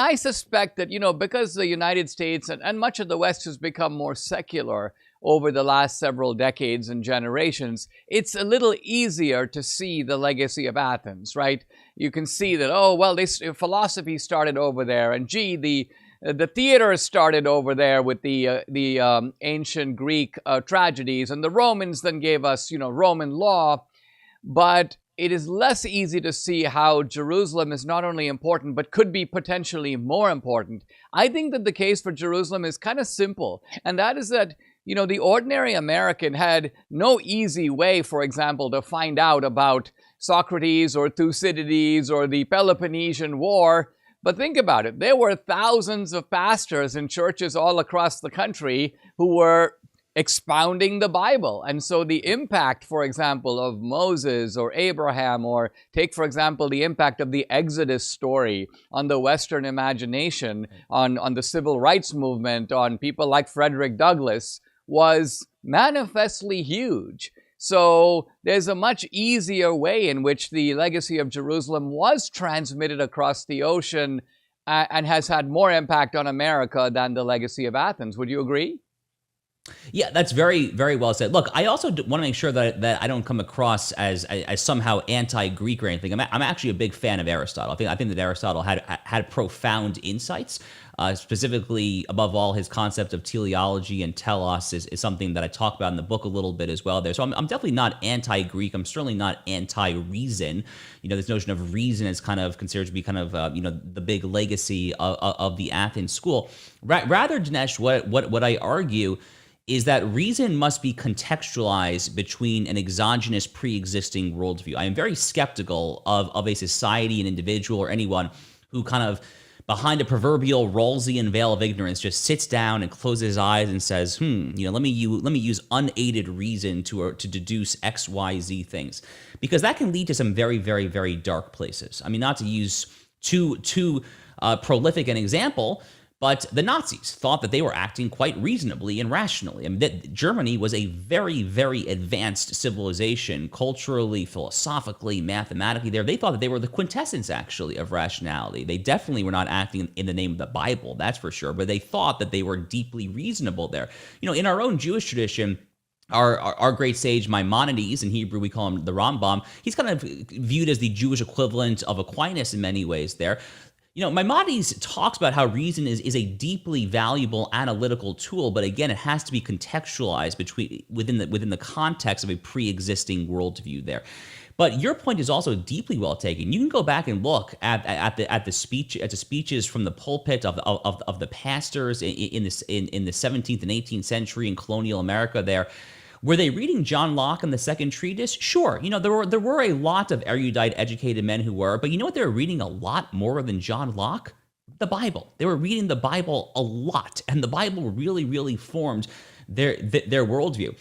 I suspect that, because the United States and much of the West has become more secular over the last several decades and generations, it's a little easier to see the legacy of Athens, right? You can see that, oh, well, this philosophy started over there, and gee, the theater started over there with the ancient Greek tragedies, and the Romans then gave us, Roman law. But it is less easy to see how Jerusalem is not only important, but could be potentially more important. I think that the case for Jerusalem is kind of simple, and that is that, the ordinary American had no easy way, for example, to find out about Socrates or Thucydides or the Peloponnesian War. But think about it. There were thousands of pastors in churches all across the country who were expounding the Bible. And so the impact, for example, of Moses or Abraham, or take, for example, the impact of the Exodus story on the Western imagination, on the civil rights movement, on people like Frederick Douglass, was manifestly huge. So there's a much easier way in which the legacy of Jerusalem was transmitted across the ocean and has had more impact on America than the legacy of Athens. Would you agree? Yeah, that's very, very well said. Look, I also want to make sure that I don't come across as somehow anti-Greek or anything. I'm actually a big fan of Aristotle. I think that Aristotle had profound insights. Specifically, above all, his concept of teleology and telos is something that I talk about in the book a little bit as well there. So I'm definitely not anti-Greek. I'm certainly not anti-reason. This notion of reason is kind of considered to be kind of, the big legacy of the Athens school. Rather, Dinesh, what I argue is that reason must be contextualized between an exogenous pre-existing worldview. I am very skeptical of a society, an individual, or anyone who kind of, behind a proverbial Rawlsian veil of ignorance, just sits down and closes his eyes and says, let me use unaided reason to deduce X, Y, Z things, because that can lead to some very, very, very dark places. I mean, not to use too prolific an example, but the Nazis thought that they were acting quite reasonably and rationally. I mean, that Germany was a very, very advanced civilization, culturally, philosophically, mathematically. They thought that they were the quintessence, actually, of rationality. They definitely were not acting in the name of the Bible, that's for sure, but they thought that they were deeply reasonable there. In our own Jewish tradition, our great sage Maimonides, in Hebrew we call him the Rambam, he's kind of viewed as the Jewish equivalent of Aquinas in many ways there. Maimonides talks about how reason is a deeply valuable analytical tool, but again, it has to be contextualized within the context of a pre-existing worldview there. But your point is also deeply well taken. You can go back and look at the speeches from the pulpit of the pastors in the 17th and 18th century in colonial America there. Were they reading John Locke and the Second Treatise? Sure. There were a lot of erudite, educated men who were, but you know what they were reading a lot more than John Locke? The Bible. They were reading the Bible a lot, and the Bible really, really formed their worldview.